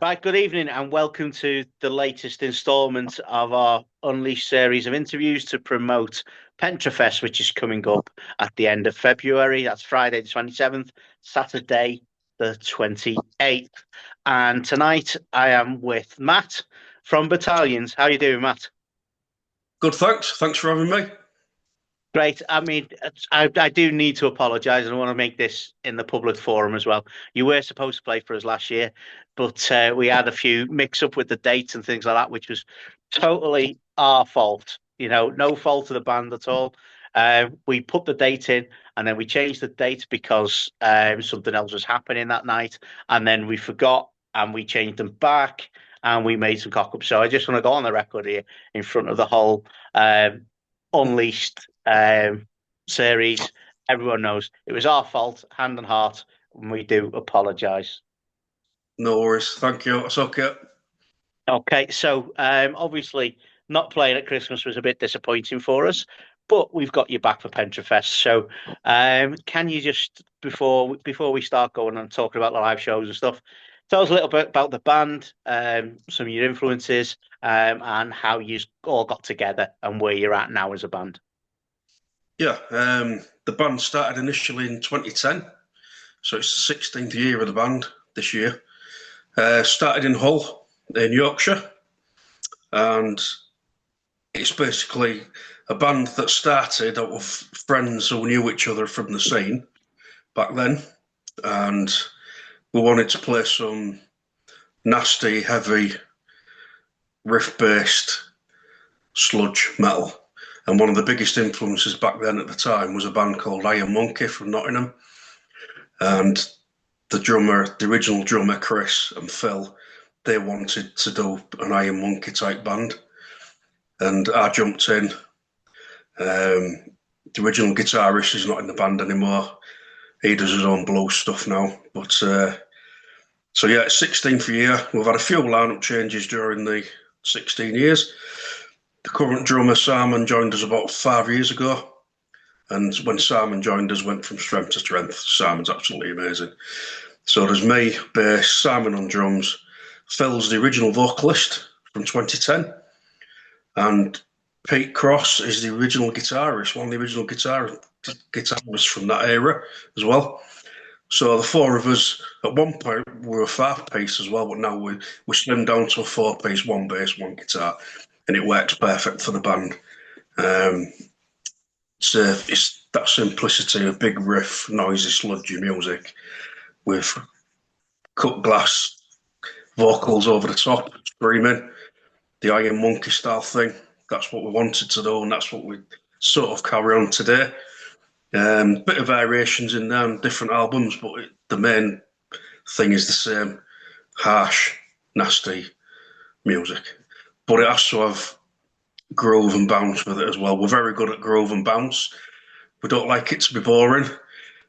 Right, good evening and welcome to the latest instalment of our Unleashed series of interviews to promote Pentrefest, which is coming up at the end of February. That's Friday the 27th, Saturday the 28th. And tonight I am with Matt from Battalions. How are you doing, Matt? Good, thanks. Thanks for having me. Great. I mean, I do need to apologise, and I want to make this in the public forum as well. You were supposed to play for us last year, but we had a few mix up with the dates and things like that, which was totally our fault. No fault of the band at all. We put the date in, and then we changed the date because something else was happening that night, and then we forgot, and we changed them back, and we made some cock ups. So I just want to go on the record here in front of the whole Unleashed series. Everyone knows it was our fault, hand and heart, and we do apologise. No worries. Thank you. It's okay. Okay, so obviously not playing at Christmas was a bit disappointing for us, but we've got you back for Pentrefest. So can you just before we start going and talking about the live shows and stuff, tell us a little bit about the band, some of your influences, and how you all got together and where you're at now as a band. Yeah, the band started initially in 2010, so it's the 16th year of the band this year. Started in Hull, in Yorkshire, and it's basically a band that started out of friends who knew each other from the scene back then, and we wanted to play some nasty, heavy, riff-based sludge metal. And one of the biggest influences back then at the time was a band called Iron Monkey from Nottingham. And the original drummer, Chris and Phil, they wanted to do an Iron Monkey type band. And I jumped in. The original guitarist is not in the band anymore. He does his own blues stuff now. But so yeah, 16th year. We've had a few lineup changes during the 16 years. The current drummer, Simon, joined us about 5 years ago. And when Simon joined us, went from strength to strength. Simon's absolutely amazing. So there's me, bass, Simon on drums. Phil's the original vocalist from 2010. And Pete Cross is the original guitarist, one of the original guitarists from that era as well. So the four of us, at one point, were a five-piece as well, but now we slimmed down to a four-piece, one bass, one guitar, and it works perfect for the band. It's that simplicity of big riff, noisy, sludgy music with cut glass vocals over the top, screaming, the Iron Monkey style thing. That's what we wanted to do, and that's what we sort of carry on today. Bit of variations in there on different albums, but the main thing is the same harsh, nasty music. But it has to have groove and bounce with it as well. We're very good at groove and bounce. We don't like it to be boring.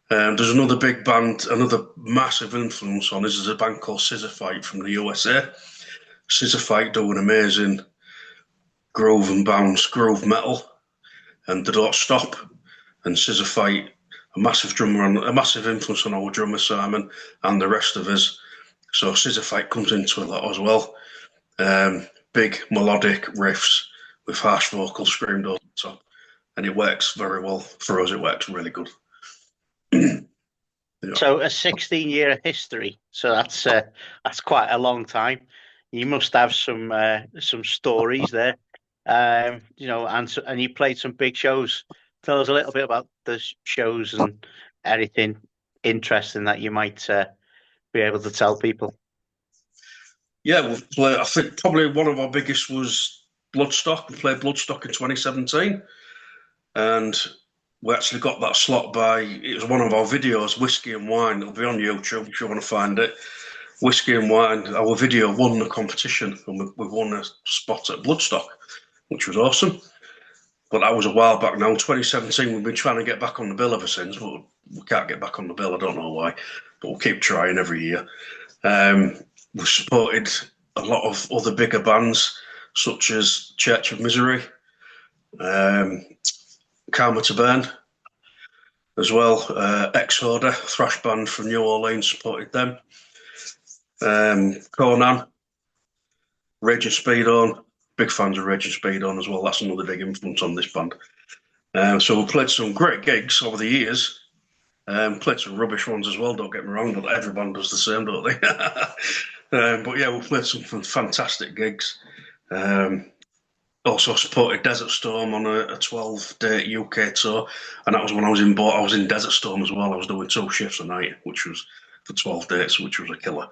There's another big band, another massive influence on us is a band called Scissor Fight from the USA. Scissor Fight do an amazing groove and bounce, groove metal, and they don't stop. And Scissor Fight, a massive influence on our drummer Simon and the rest of us. So Scissor Fight comes into a lot as well. Big melodic riffs with harsh vocals screamed over the top, and it works very well for us. It works really good. Yeah. So a 16-year history. So that's quite a long time. You must have some stories there. And you played some big shows. Tell us a little bit about the shows and anything interesting that you might be able to tell people. Yeah, we've played. I think probably one of our biggest was Bloodstock. We played Bloodstock in 2017, and we actually got that slot by. It was one of our videos, Whiskey and Wine. It'll be on YouTube if you want to find it. Whiskey and Wine. Our video won the competition, and we won a spot at Bloodstock, which was awesome. But that was a while back now. 2017, we've been trying to get back on the bill ever since, but we can't get back on the bill. I don't know why, but we'll keep trying every year. We've supported a lot of other bigger bands, such as Church of Misery, Karma to Burn, as well. Exoda, thrash band from New Orleans, supported them. Conan, Raging Speed On. Big fans of Raging Speed On as well. That's another big influence on this band. So we played some great gigs over the years. Played some rubbish ones as well, don't get me wrong, but every band does the same, don't they? But yeah, we played some fantastic gigs. Also supported Desert Storm on a 12-day UK tour, and that was when I was in Desert Storm as well. I was doing 2 shifts a night, which was for 12 days, which was a killer.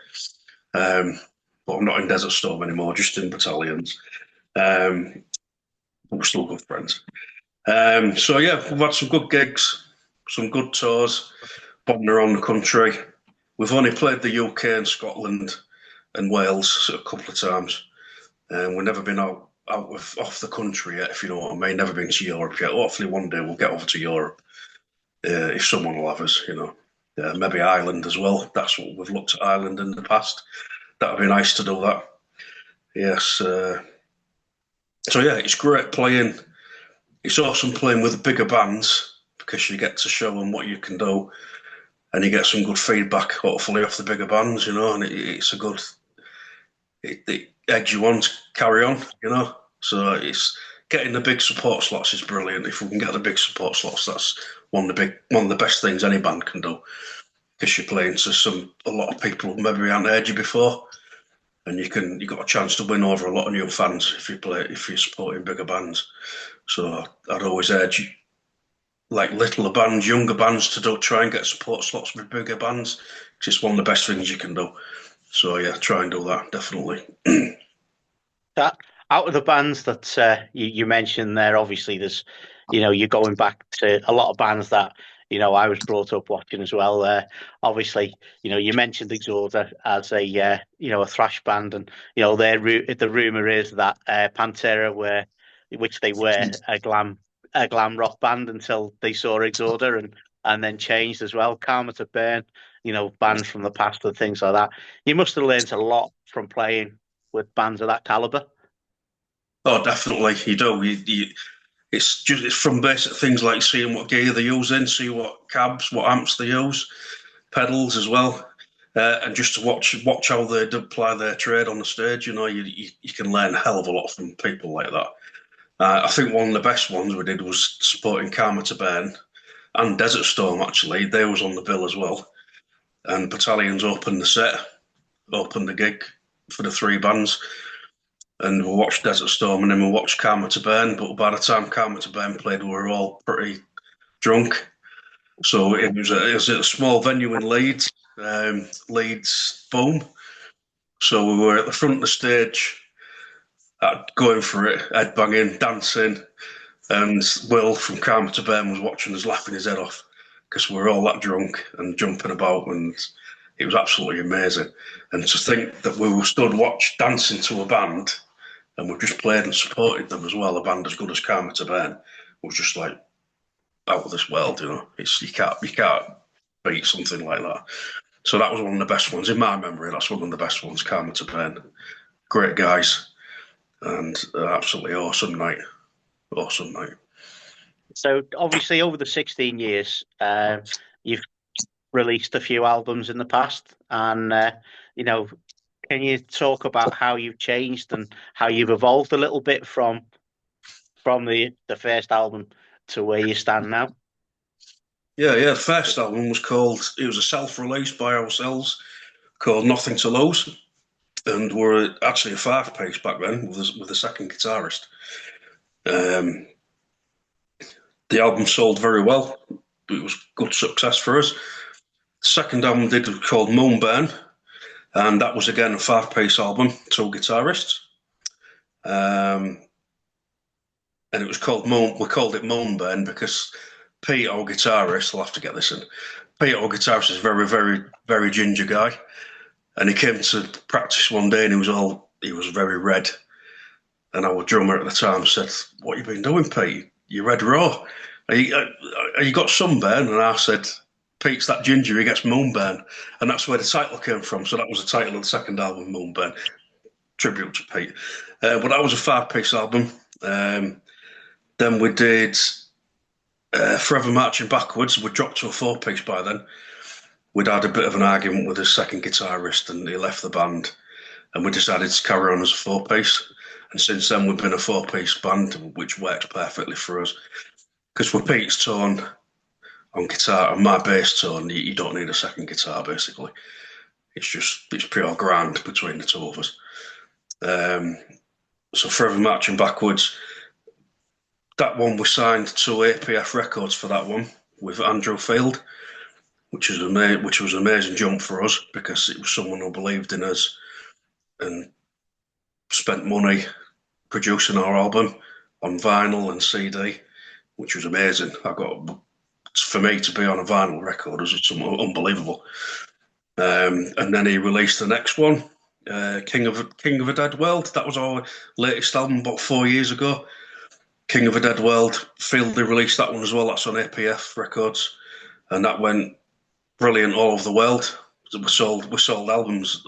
But I'm not in Desert Storm anymore, just in Battalions. But we're still good friends. So yeah, we've had some good gigs, some good tours, bombing around the country. We've only played the UK and Scotland and Wales a couple of times. We've never been off the country yet, if you know what I mean. Never been to Europe yet. Hopefully one day we'll get over to Europe if someone will have us, you know. Maybe Ireland as well. That's what we've looked at Ireland in the past. That'd be nice to do that. Yes. So yeah, it's great playing. It's awesome playing with bigger bands because you get to show them what you can do, and you get some good feedback, hopefully, off the bigger bands, you know. And it's a good. It eggs you on to carry on, you know. So it's getting the big support slots is brilliant. If we can get the big support slots, that's one of the best things any band can do. Because you're playing to a lot of people who maybe haven't heard you before, and you got a chance to win over a lot of new fans if you're supporting bigger bands. So I'd always urge like littler bands, younger bands to try and get support slots with bigger bands. Because it's one of the best things you can do. So yeah, try and do that definitely. That out of the bands that you mentioned there, obviously there's, you're going back to a lot of bands that I was brought up watching as well. Obviously, you mentioned Exorder as a thrash band, and the rumor is that Pantera which they were a glam rock band until they saw Exorder and then changed as well. Karma to Burn, bands from the past and things like that. You must have learned a lot from playing with bands of that caliber. Oh, definitely, you do. It's from basic things like seeing what gear they're using, see what cabs, what amps they use, pedals as well, and just to watch how they apply their trade on the stage. You can learn a hell of a lot from people like that. I think one of the best ones we did was supporting Karma to Burn and Desert Storm. Actually, they was on the bill as well, and Battalions opened the gig for the 3 bands. And we watched Desert Storm and then we watched Karma to Burn. But by the time Karma to Burn played, we were all pretty drunk. So it was a small venue in Leeds, Leeds Foam. So we were at the front of the stage, going for it, head banging, dancing. And Will from Karma to Burn was watching us laughing his head off because we were all that drunk and jumping about, and it was absolutely amazing. And to think that we were stood dancing to a band, and we've just played and supported them as well, a band as good as Karma to Burn, was just like out of this world, you can't beat something like that. So that was one of the best ones in my memory. That's one of the best ones, Karma to Burn. Great guys, and absolutely awesome night. Awesome night. So obviously over the 16 years, you've released a few albums in the past, and can you talk about how you've changed and how you've evolved a little bit from the first album to where you stand now? Yeah. The first album it was a self-release by ourselves called Nothing to Lose, and we're actually a 5-piece back then with a second guitarist. The album sold very well. It was good success for us. The second album we did was called Moonburn, and that was again a 5-piece album, 2 guitarists. And it was called we called it Moonburn because Pete, our guitarist, I'll have to get this in. Pete, our guitarist, is a very, very, very ginger guy. And he came to practice one day and he was very red. And our drummer at the time said, "What have you been doing, Pete? You're red raw. Are you got sunburn?" And I said, "Pete's that ginger, he gets moonburn." And that's where the title came from. So that was the title of the second album, Moonburn, tribute to Pete. But that was a 5-piece album. Then we did Forever Marching Backwards. We dropped to a 4-piece by then. we'd had a bit of an argument with his second guitarist, and he left the band, and we decided to carry on as a four-piece. And since then, we've been a four-piece band, which works perfectly for us. Because with Pete's tone on guitar and my bass tone, you don't need a second guitar, basically. It's pure grand between the two of us. So Forever Marching Backwards, that one we signed to APF Records for that one with Andrew Field, which was an amazing jump for us because it was someone who believed in us and spent money producing our album on vinyl and CD, which was amazing. For me to be on a vinyl record was something unbelievable. And then he released the next one, King of a Dead World. That was our latest album about 4 years ago. King of a Dead World. Fieldy released that one as well. That's on APF Records, and that went brilliant all over the world. We sold albums,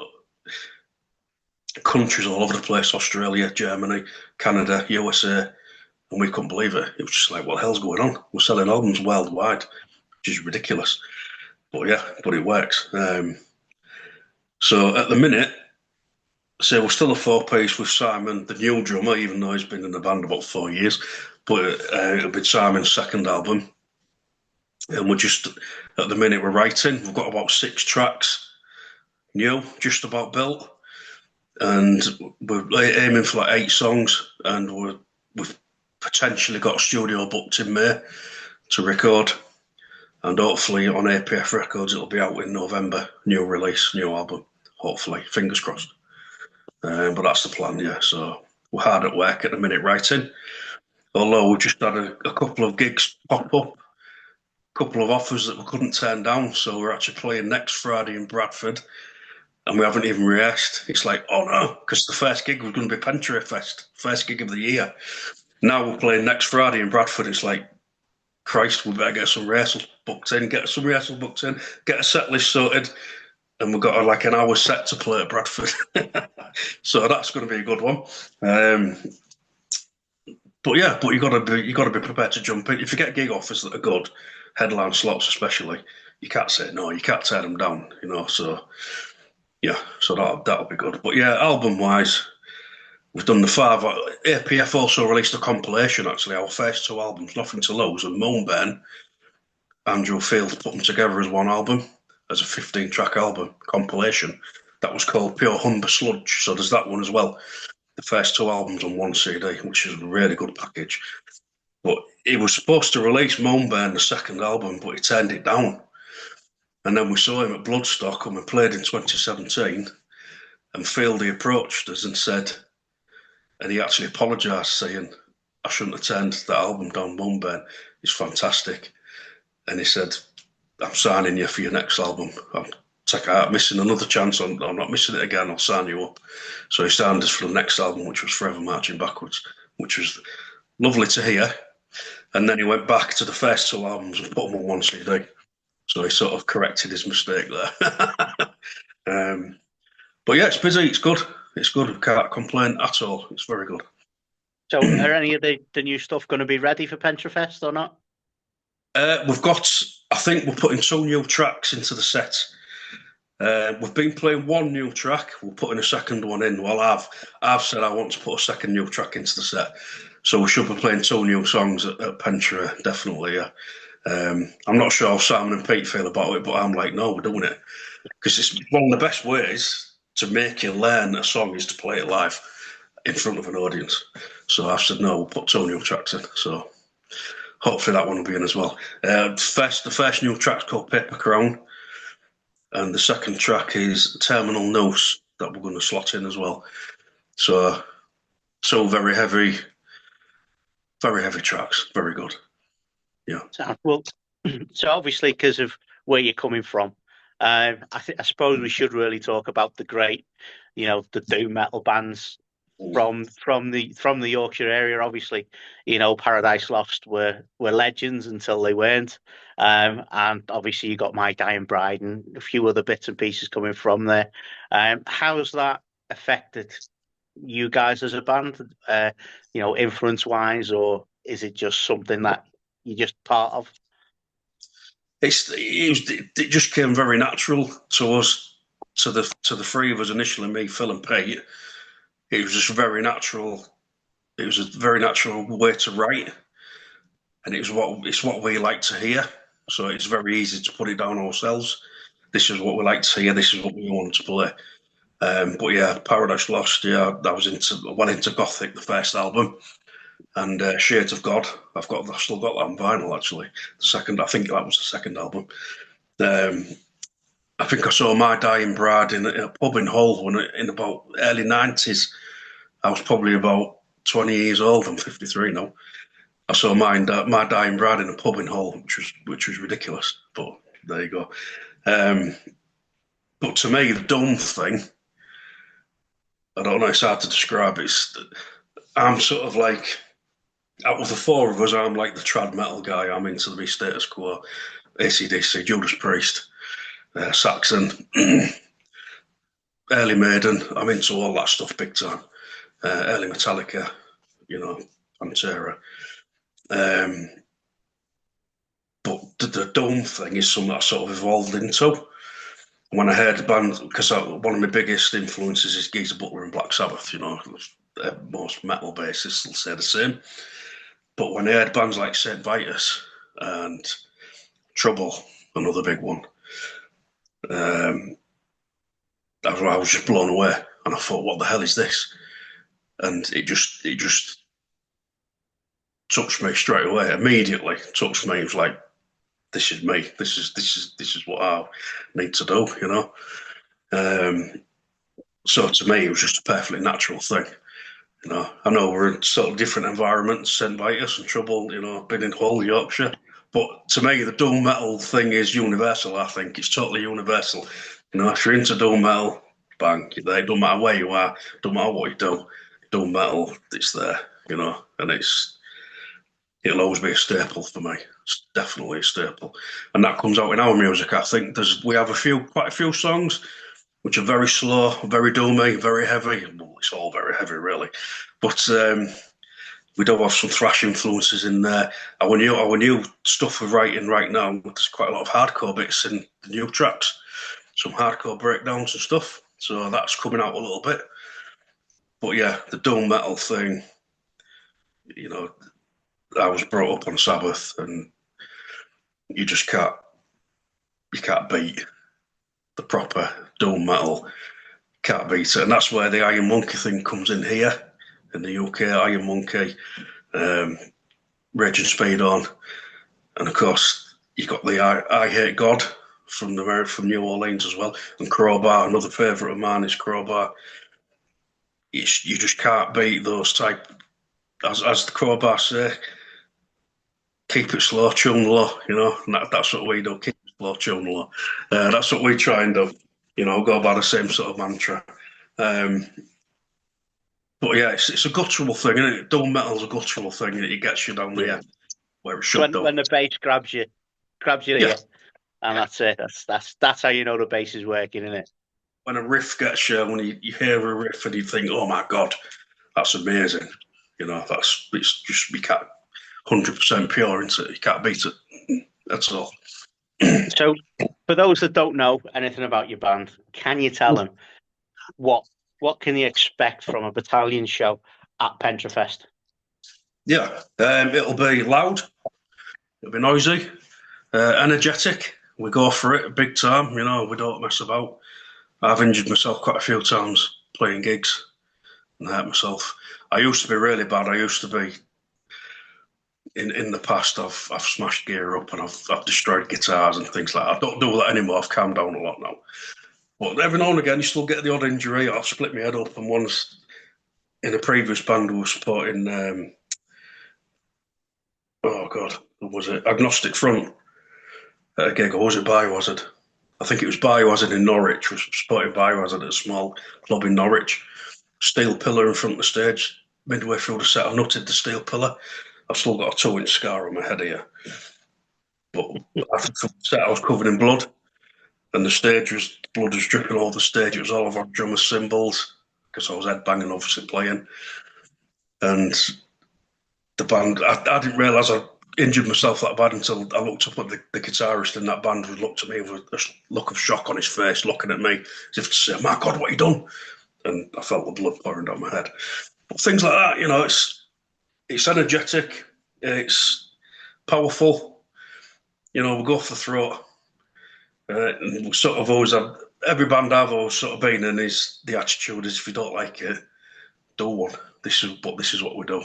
countries all over the place: Australia, Germany, Canada, USA, and we couldn't believe it. It was just like, what the hell's going on? We're selling albums worldwide, which is ridiculous. But yeah, but it works. So at the minute, we're still a four-piece with Simon, the new drummer, even though he's been in the band about 4 years. But it'll be Simon's second album. And at the minute, we're writing. We've got about 6 tracks new, just about built. And we're aiming for like 8 songs. And we've potentially got a studio booked in May to record. And hopefully on APF Records, it'll be out in November. New release, new album. Hopefully, fingers crossed. But that's the plan, yeah. So we're hard at work at the minute writing. Although we've just had a couple of gigs pop up, a couple of offers that we couldn't turn down. So we're actually playing next Friday in Bradford, and we haven't even rehearsed. It's like, oh no, because the first gig was going to be Pentrefest, first gig of the year. Now we're playing next Friday in Bradford. It's like, Christ, we better get some rehearsals booked in, get a set list sorted, and we've got like an hour set to play at Bradford. So that's going to be a good one. But you got to be prepared to jump in. If you get gig offers that are good, headline slots especially, you can't say no. You can't turn them down. So yeah, so that'll be good. But yeah, album wise, we've done the 5. APF also released a compilation. Actually, our first 2 albums, Nothing to Lose and Moonburn. Andrew Field put them together as one album, as a 15-track album compilation. That was called Pure Humber Sludge. So there's that one as well. The first 2 albums on one CD, which is a really good package. But he was supposed to release Moonburn, the second album, but he turned it down. And then we saw him at Bloodstock and we played in 2017. And Fieldy approached us and said, and he actually apologised, saying, I shouldn't have turned that album down. Moonburn is fantastic. And he said, I'm signing you for your next album. I'm missing another chance. I'm not missing it again. I'll sign you up. So he signed us for the next album, which was Forever Marching Backwards, which was lovely to hear. And then he went back to the first 2 albums and put them on one CD. So he sort of corrected his mistake there. But yeah, it's busy. It's good. It's good. I can't complain at all. It's very good. So are any of the new stuff going to be ready for Pentrefest or not? I think we're putting 2 new tracks into the set. We've been playing 1 new track. We're putting a second one in. Well, I've said I want to put a second new track into the set. So we should be playing 2 new songs at Pentra, definitely, yeah. I'm not sure how Simon and Pete feel about it, but I'm like, no, we're doing it. Because it's one of the best ways to make you learn a song is to play it live in front of an audience. So I've said, no, we'll put 2 new tracks in. So hopefully that one will be in as well. The first new track's called Paper Crown. And the second track is Terminal Noose that we're going to slot in as well. So very heavy tracks. Very good. Yeah. So obviously, because of where you're coming from, I suppose we should really talk about the great, the doom metal bands from the Yorkshire area. Obviously, Paradise Lost were legends until they weren't. And obviously you got My Dying Bride and a few other bits and pieces coming from there. How's that affected you guys as a band, influence wise, or is it just something that you're just part of? it just came very natural to us, to the three of us initially, me, Phil, and Pete. It was just very natural. It was a very natural way to write, and it's what we like to hear. So it's very easy to put it down ourselves. This is what we like to hear. This is what we want to play. But yeah, Paradise Lost. Yeah, I went into Gothic, the first album, and Shades of God. I've still got that on vinyl actually. The second, I think that was the second album. Um, I think I saw My Dying Bride in a pub in Hull in about early 90s. I was probably about 20 years old. I'm 53 now. I saw My Dying Bride in a pub in Hull, which was ridiculous. But there you go. But to me, the Dome thing, I don't know, it's hard to describe. I'm sort of like, out of the four of us, I'm like the trad metal guy. I'm into the Status Quo, AC/DC, Judas Priest, Saxon, early Maiden. I'm into all that stuff big time. Early Metallica, Pantera. But the Dome thing is something I sort of evolved into. When I heard the band, because one of my biggest influences is Geezer Butler and Black Sabbath, most metal bassists will say the same. But when I heard bands like St. Vitus and Trouble, another big one, I was just blown away. And I thought, what the hell is this? And it just touched me straight away, immediately touched me. It was like, this is me. This is what I need to do, So to me, it was just a perfectly natural thing. I know we're in sort of different environments, St. Vitus and Trouble, been in Hull, Yorkshire. But to me, the doom metal thing is universal, I think. It's totally universal. If you're into doom metal, bang, you're there. It don't matter where you are, don't matter what you do. Doom metal, it's there, and it'll always be a staple for me. It's definitely a staple. And that comes out in our music, I think. We have quite a few songs which are very slow, very doomy, very heavy. Well, it's all very heavy, really. But we do have some thrash influences in there. Our new stuff we're writing right now, there's quite a lot of hardcore bits in the new tracks. Some hardcore breakdowns and stuff. So that's coming out a little bit. But yeah, the doom metal thing, I was brought up on Sabbath, and you just can't beat the proper doom metal. Can't beat it, and that's where the Iron Monkey thing comes in here in the UK. Iron Monkey, Raging Speed On, and of course you got the I Hate God from New Orleans as well, and Crowbar. Another favourite of mine is Crowbar. You just can't beat those type. As the Crowbar say, keep it slow, tune low, and that's what we do. Keep it slow, tune low. That's what we try and do, go by the same sort of mantra. But yeah, it's a guttural thing, isn't it? Doom metal's a guttural thing, and it gets you down there where it should do. When the bass grabs you here, and that's it. That's how you know the bass is working, isn't it? When a riff gets you, when you hear a riff and you think, oh my God, that's amazing. It's just, we can't 100% pure into it. You can't beat it. That's all. So, for those that don't know anything about your band, can you tell them what can you expect from a battalion show at Pentrefest? Yeah, it'll be loud. It'll be noisy, energetic. We go for it big time. We don't mess about. I've injured myself quite a few times playing gigs and hurt myself. I used to be really bad. I used to be. In the past, I've smashed gear up and I've destroyed guitars and things like that. I don't do that anymore. I've calmed down a lot now. But every now and again, you still get the odd injury. I've split my head up, and once in a previous band we were supporting. Oh God, what was it? Agnostic Front at a gig, or was it Biohazard? I think it was Biohazard in Norwich. We were supporting Biohazard at a small club in Norwich. Steel pillar in front of the stage. Midway through the set, I nutted the steel pillar. I've still got a 2-inch scar on my head here. But after the set, I was covered in blood. And blood was dripping all over the stage. It was all of our drummer's cymbals, because I was headbanging, obviously, playing. And the band, I didn't realise injured myself that bad until I looked up at the guitarist in that band, who looked at me with a look of shock on his face, looking at me as if to say, "My God, what have you done?" And I felt the blood pouring down my head. But things like that, it's energetic, it's powerful. We go for the throat. And we sort of always have, every band I've always sort of been in is the attitude is, if you don't like it, do one. This is what we do.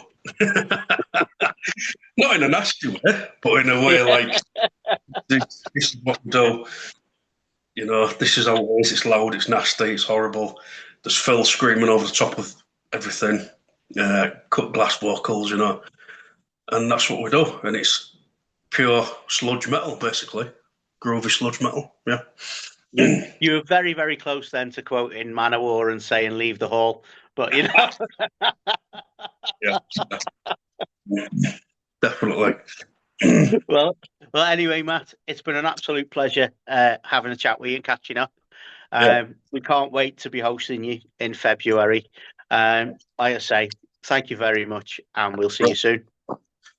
Not in a nasty way, but in a way like this is what we do. This is how it is. It's loud, it's nasty, it's horrible. There's Phil screaming over the top of everything, cut glass vocals, and that's what we do. And it's pure sludge metal, basically. Groovy sludge metal, yeah. You were very, very close then to quoting Manowar and saying "leave the hall," but yeah, definitely. well, anyway, Matt, it's been an absolute pleasure having a chat with you and catching up. We can't wait to be hosting you in February. Like I say, thank you very much, and we'll see you soon.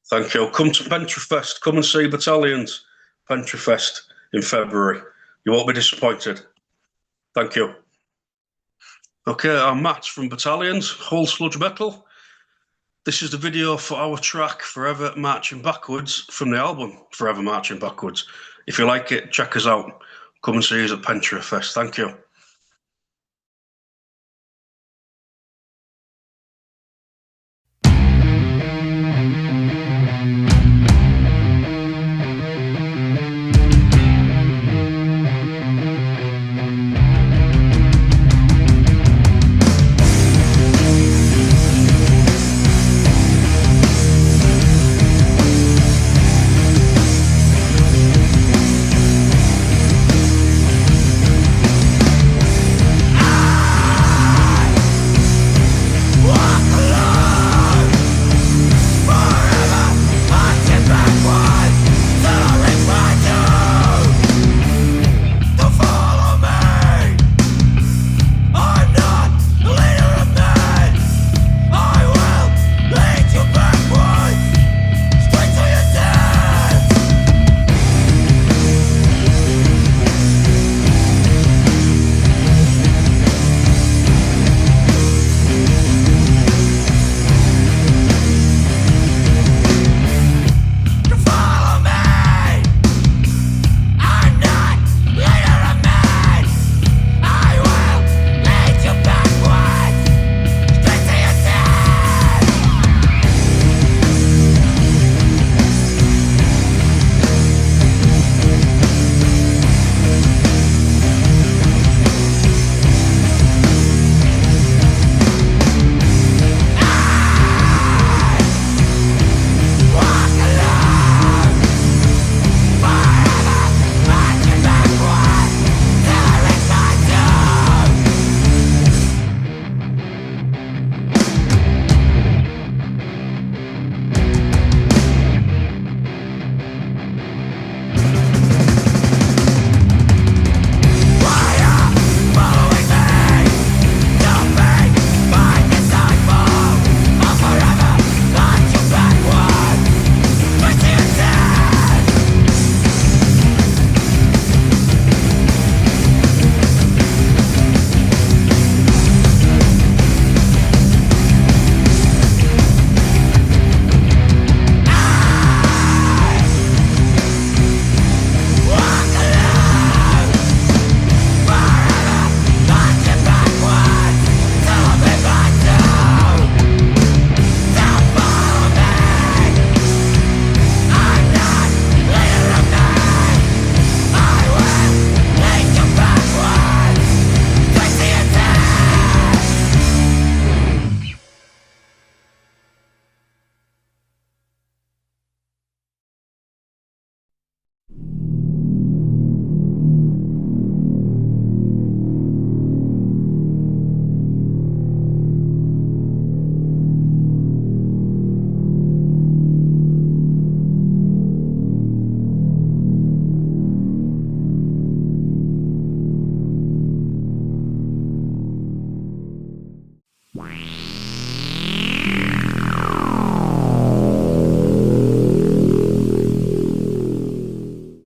Thank you. Come to Pentrefest. Come and see Battalions Pentrefest in February. You won't be disappointed. Thank you. Okay, I'm Matt from Battalions, Whole Sludge Metal. This is the video for our track Forever Marching Backwards from the album Forever Marching Backwards. If you like it, check us out. Come and see us at Pentrefest. Thank you.